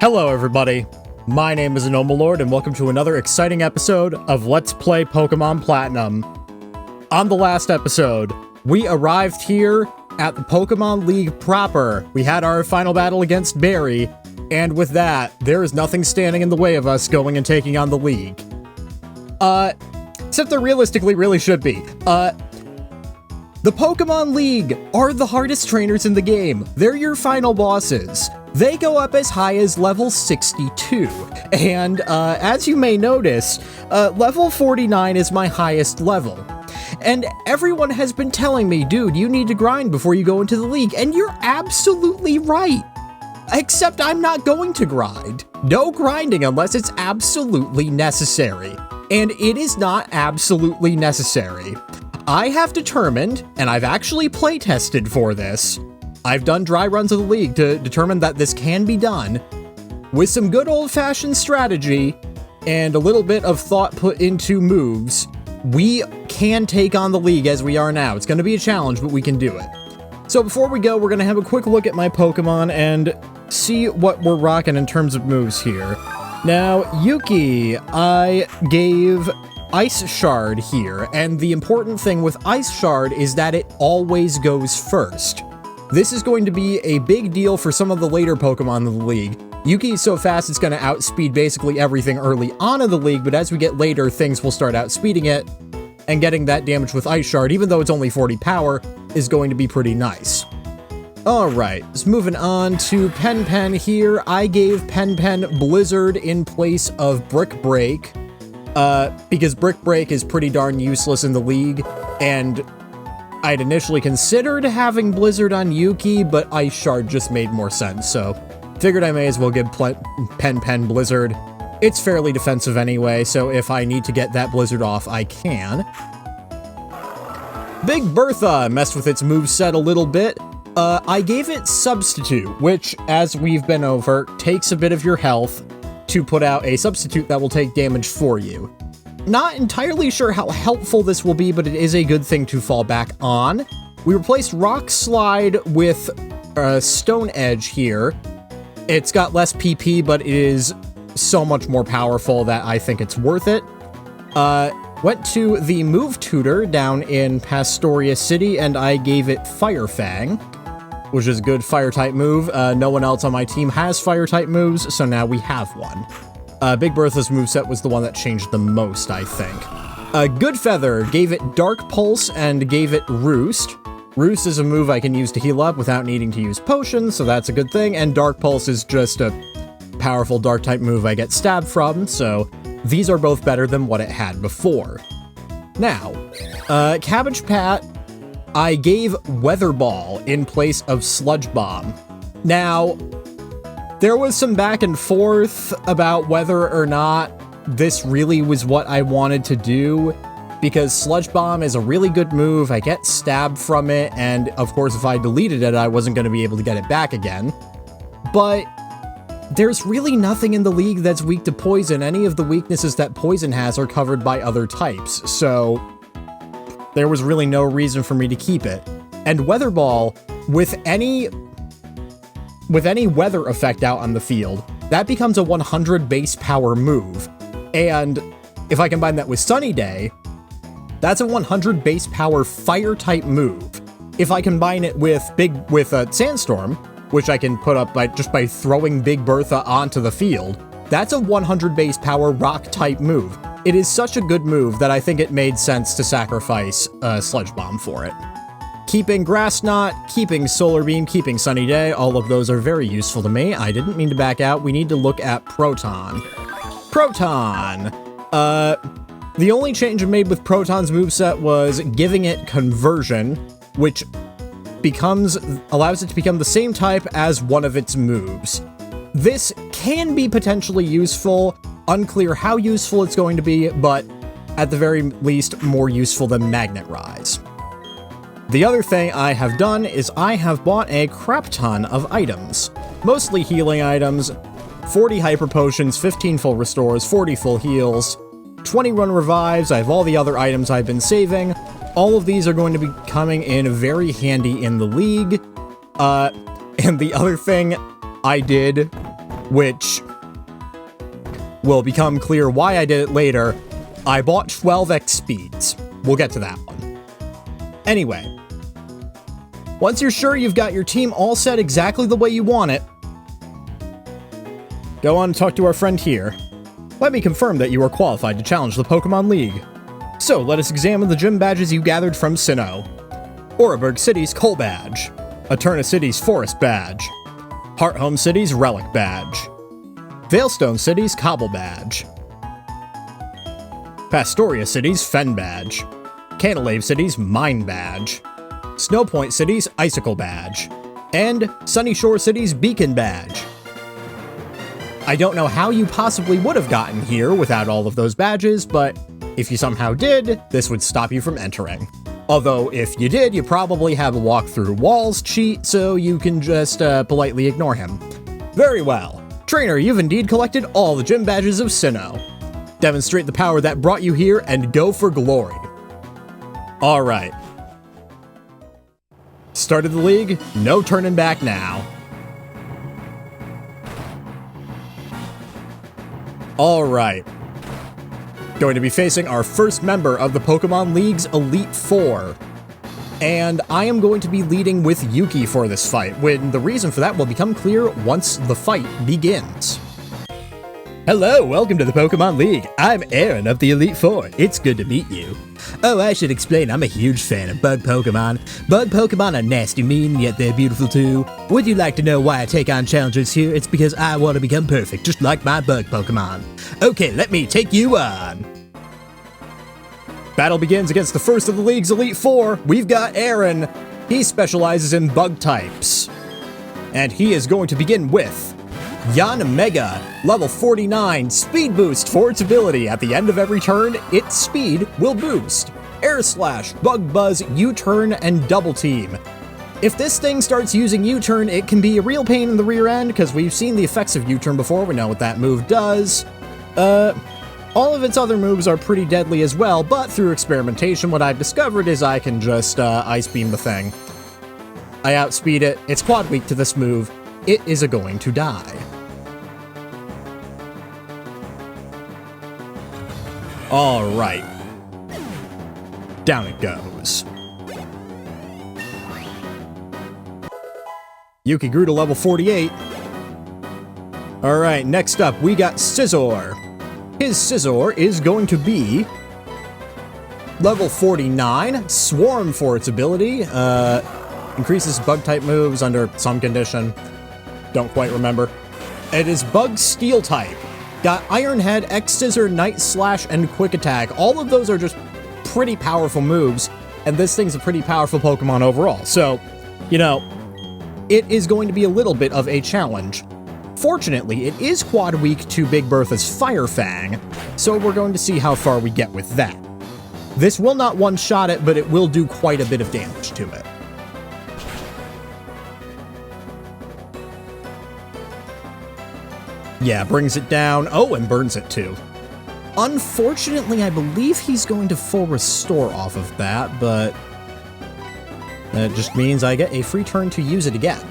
Hello everybody, my name is Anomalord and welcome to another exciting episode of Let's Play Pokemon Platinum. On the last episode, we arrived here at the Pokemon League proper. We had our final battle against Barry, and with that, there is nothing standing in the way of us going and taking on the League. Except there realistically really should be. The Pokemon League are the hardest trainers in the game. They're your final bosses. They go up as high as level 62, and as you may notice, level 49 is my highest level. And everyone has been telling me, dude, you need to grind before you go into the League, and you're absolutely right. Except I'm not going to grind. No grinding unless it's absolutely necessary. And it is not absolutely necessary. I have determined, and I've actually playtested for this, I've done dry runs of the League to determine that this can be done with some good old-fashioned strategy and a little bit of thought put into moves. We can take on the League as we are now. It's going to be a challenge, but we can do it. So before we go, we're going to have a quick look at my Pokemon and see what we're rocking in terms of moves here. Now, Yuki, I gave Ice Shard here, and the important thing with Ice Shard is that it always goes first. This is going to be a big deal for some of the later Pokemon in the League. Yuki is so fast it's going to outspeed basically everything early on in the League, but as we get later, things will start outspeeding it, and getting that damage with Ice Shard, even though it's only 40 power, is going to be pretty nice. Alright, just moving on to Pen here. I gave Pen Blizzard in place of Brick Break, because Brick Break is pretty darn useless in the League, and I'd initially considered having Blizzard on Yuki, but Ice Shard just made more sense, so figured I may as well give Pen Blizzard. It's fairly defensive anyway, so if I need to get that Blizzard off, I can. Big Bertha messed with its moveset a little bit. I gave it Substitute, which, as we've been over, takes a bit of your health to put out a substitute that will take damage for you. Not entirely sure how helpful this will be, but it is a good thing to fall back on. We replaced Rock Slide with Stone Edge here. It's got less PP, but it is so much more powerful that I think it's worth it. Went to the Move Tutor down in Pastoria City, and I gave it Fire Fang, which is a good Fire-type move. No one else on my team has Fire-type moves, so now we have one. Big Bertha's moveset was the one that changed the most, I think. Good Feather gave it Dark Pulse and gave it Roost. Roost is a move I can use to heal up without needing to use potions, so that's a good thing, and Dark Pulse is just a powerful Dark-type move I get stabbed from, so these are both better than what it had before. Now, Cabbage Pat, I gave Weather Ball in place of Sludge Bomb. Now, there was some back and forth about whether or not this really was what I wanted to do, because Sludge Bomb is a really good move, I get stabbed from it, and of course if I deleted it, I wasn't going to be able to get it back again. But there's really nothing in the League that's weak to Poison. Any of the weaknesses that Poison has are covered by other types, so there was really no reason for me to keep it. And Weather Ball, with any weather effect out on the field, that becomes a 100 base power move. And if I combine that with Sunny Day, that's a 100 base power fire type move. If I combine it with Sandstorm, which I can put up just by throwing Big Bertha onto the field, that's a 100 base power rock type move. It is such a good move that I think it made sense to sacrifice Sludge Bomb for it. Keeping Grass Knot, keeping Solar Beam, keeping Sunny Day, all of those are very useful to me. I didn't mean to back out. We need to look at Proton. Proton! The only change I made with Proton's moveset was giving it Conversion, which allows it to become the same type as one of its moves. This can be potentially useful, unclear how useful it's going to be, but at the very least, more useful than Magnet Rise. The other thing I have done is I have bought a crap ton of items. Mostly healing items, 40 Hyper Potions, 15 full restores, 40 full heals, 20 run revives. I have all the other items I've been saving. All of these are going to be coming in very handy in the League. And the other thing I did which will become clear why I did it later. I bought 12x speeds. We'll get to that one. Anyway, once you're sure you've got your team all set exactly the way you want it, go on and talk to our friend here. Let me confirm that you are qualified to challenge the Pokemon League. So let us examine the gym badges you gathered from Sinnoh. Oreburgh City's Coal Badge. Eterna City's Forest Badge. Hearthome City's Relic Badge. Veilstone City's Cobble Badge. Pastoria City's Fen Badge. Canalave City's Mine Badge. Snowpoint City's Icicle Badge. And Sunny Shore City's Beacon Badge. I don't know how you possibly would have gotten here without all of those badges, but if you somehow did, this would stop you from entering. Although, if you did, you probably have a walk through walls cheat, so you can just politely ignore him. Very well. Trainer, you've indeed collected all the gym badges of Sinnoh. Demonstrate the power that brought you here and go for glory. Alright. Started the league, no turning back now. Alright. Going to be facing our first member of the Pokemon League's Elite Four. And I am going to be leading with Yuki for this fight, when the reason for that will become clear once the fight begins. Hello, welcome to the Pokemon League. I'm Aaron of the Elite Four. It's good to meet you. Oh, I should explain, I'm a huge fan of bug Pokemon. Bug Pokemon are nasty mean, yet they're beautiful too. Would you like to know why I take on challengers here? It's because I want to become perfect, just like my bug Pokemon. Okay, let me take you on. Battle begins against the first of the league's Elite Four. We've got Aaron. He specializes in bug types. And he is going to begin with Yanmega, level 49, speed boost for its ability. At the end of every turn, its speed will boost. Air Slash, Bug Buzz, U-Turn, and Double Team. If this thing starts using U-Turn, it can be a real pain in the rear end, because we've seen the effects of U-Turn before, we know what that move does. All of its other moves are pretty deadly as well, but through experimentation, what I've discovered is I can just Ice Beam the thing. I outspeed it, it's quad weak to this move, it is going to die. Alright. Down it goes. Yuki grew to level 48. Alright, next up we got Scizor. His Scizor is going to be level 49, Swarm for its ability, increases bug-type moves under some condition. Don't quite remember. It is Bug Steel type. Got Iron Head, X-Scissor, Night Slash, and Quick Attack. All of those are just pretty powerful moves, and this thing's a pretty powerful Pokemon overall. So, you know, it is going to be a little bit of a challenge. Fortunately, it is quad weak to Big Bertha's Fire Fang, so we're going to see how far we get with that. This will not one-shot it, but it will do quite a bit of damage to it. Yeah, brings it down. Oh, and burns it too. Unfortunately, I believe he's going to full restore off of that, but that just means I get a free turn to use it again.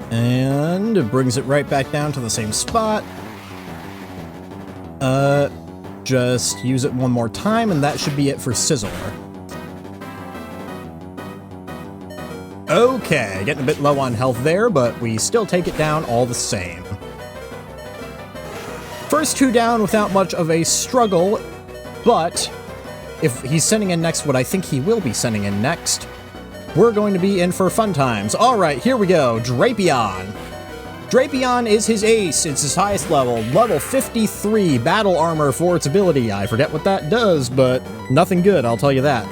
And it brings it right back down to the same spot. Just use it one more time, and that should be it for Scizor. Okay, getting a bit low on health there, but we still take it down all the same. First two down without much of a struggle, but if he's sending in next what I think he will be sending in next, we're going to be in for fun times. Alright, here we go. Drapion. Drapion is his ace. It's his highest level. Level 53. Battle armor for its ability. I forget what that does, but nothing good, I'll tell you that.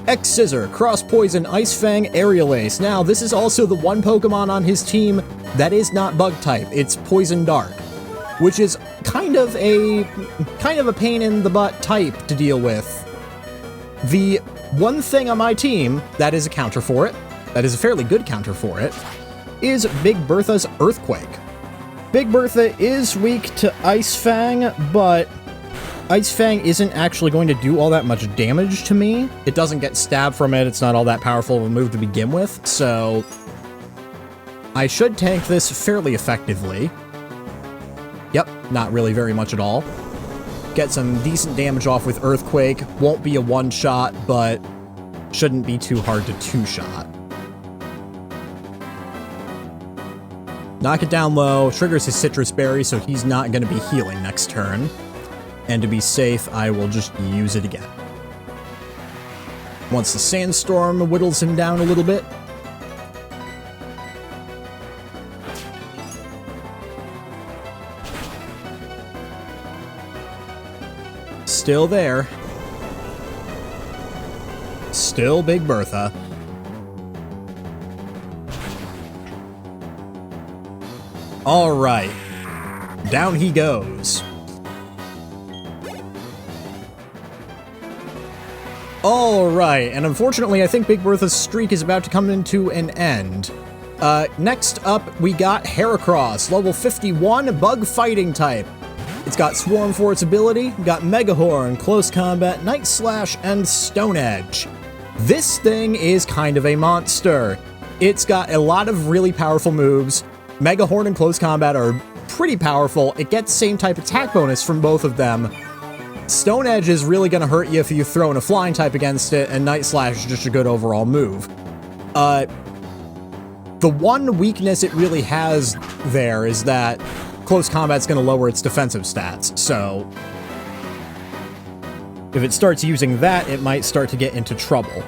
X-Scissor, Cross Poison, Ice Fang, Aerial Ace. Now, this is also the one Pokemon on his team that is not bug type. It's Poison Dark, which is kind of a pain in the butt type to deal with. The one thing on my team that is a counter for it, that is a fairly good counter for it, is Big Bertha's Earthquake. Big Bertha is weak to Ice Fang, but Ice Fang isn't actually going to do all that much damage to me. It doesn't get stabbed from it. It's not all that powerful of a move to begin with, so I should tank this fairly effectively. Yep, not really very much at all. Get some decent damage off with Earthquake. Won't be a one-shot, but shouldn't be too hard to two-shot. Knock it down low, triggers his Citrus Berry, so he's not going to be healing next turn. And to be safe, I will just use it again. Once the Sandstorm whittles him down a little bit. Still there. Still Big Bertha. All right. Down he goes. All right, and unfortunately, I think Big Bertha's streak is about to come into an end. Next up, we got Heracross, level 51, bug fighting type. It's got Swarm for its ability, got Megahorn, Close Combat, Night Slash, and Stone Edge. This thing is kind of a monster. It's got a lot of really powerful moves. Megahorn and Close Combat are pretty powerful. It gets same type attack bonus from both of them. Stone Edge is really going to hurt you if you throw in a flying type against it, and Night Slash is just a good overall move. The one weakness it really has there is that Close Combat's going to lower its defensive stats, so if it starts using that, it might start to get into trouble.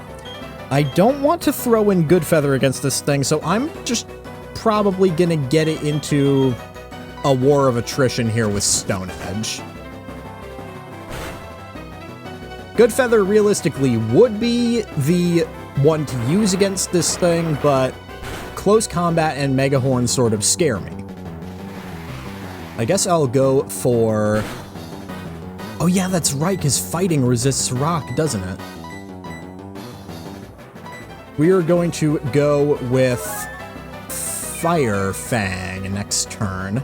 I don't want to throw in Good Feather against this thing, so I'm just probably going to get it into a war of attrition here with Stone Edge. Good Feather realistically would be the one to use against this thing, but Close Combat and Megahorn sort of scare me. I guess I'll go for... Oh yeah, that's right, because fighting resists rock, doesn't it? We are going to go with Fire Fang next turn.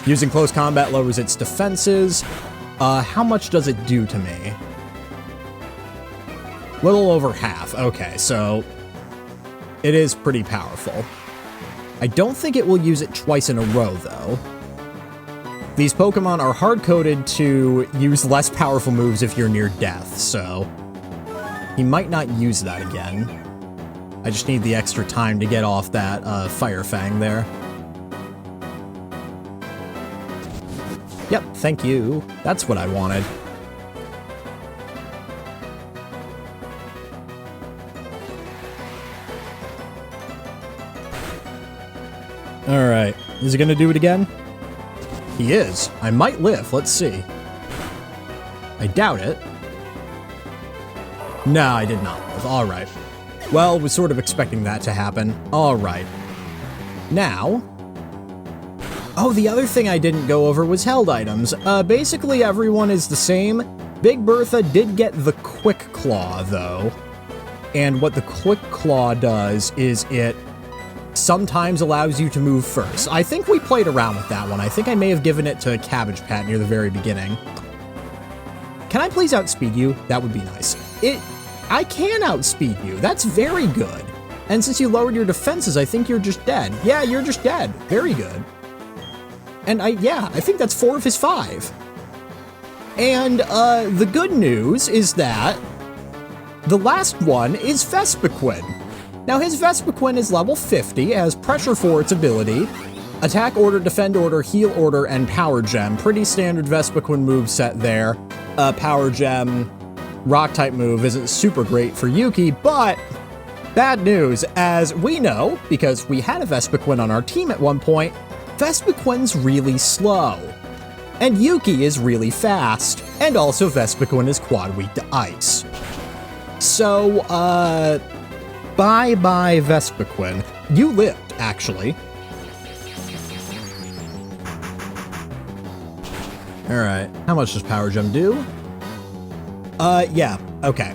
Using Close Combat lowers its defenses. How much does it do to me? Little over half. Okay, so it is pretty powerful. I don't think it will use it twice in a row, though. These Pokemon are hard-coded to use less powerful moves if you're near death, so he might not use that again. I just need the extra time to get off that Fire Fang there. Yep, thank you. That's what I wanted. Alright, is he gonna do it again? He is. I might live, let's see. I doubt it. No, I did not live. Alright. Well, was sort of expecting that to happen. Alright. Now... Oh, the other thing I didn't go over was held items. Basically everyone is the same. Big Bertha did get the Quick Claw, though. And what the Quick Claw does is it sometimes allows you to move first. I think we played around with that one. I think I may have given it to Cabbage Patch near the very beginning. Can I please outspeed you? That would be nice. I can outspeed you. That's very good. And since you lowered your defenses, I think you're just dead. Yeah, you're just dead. Very good. And I think that's 4 of his 5. And the good news is that the last one is Vespiquen. Now his Vespiquen is level 50, has Pressure for its ability, Attack Order, Defend Order, Heal Order, and Power Gem. Pretty standard Vespiquen moveset there. Power Gem, Rock-type move isn't super great for Yuki, but bad news, as we know, because we had a Vespiquen on our team at one point, Vespiquen's really slow. And Yuki is really fast, and also Vespiquen is quad weak to ice. So, bye-bye Vespiquen. You lived, actually. Alright, how much does Power Gem do? Yeah, okay.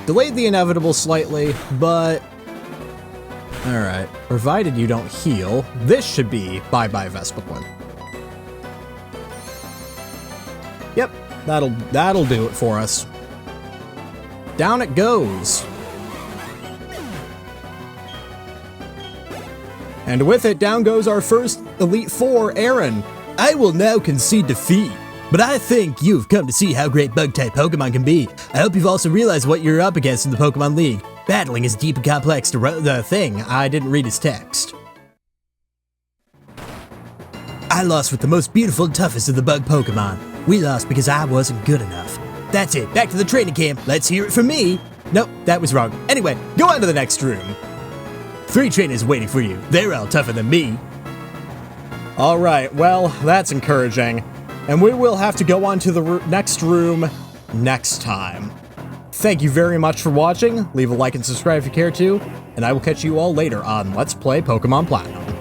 Delayed the inevitable slightly, but Alright, provided you don't heal, this should be bye-bye Vespiquen. Yep, that'll do it for us. Down it goes. And with it, down goes our first Elite Four, Aaron. I will now concede defeat, but I think you've come to see how great bug-type Pokemon can be. I hope you've also realized what you're up against in the Pokemon League. Battling is deep and complex to the thing. I didn't read his text. I lost with the most beautiful and toughest of the bug Pokemon. We lost because I wasn't good enough. That's it, back to the training camp. Let's hear it from me. Nope, that was wrong. Anyway, go on to the next room. 3 trainers waiting for you. They're all tougher than me. Alright, well, that's encouraging. And we will have to go on to the next room next time. Thank you very much for watching. Leave a like and subscribe if you care to. And I will catch you all later on Let's Play Pokemon Platinum.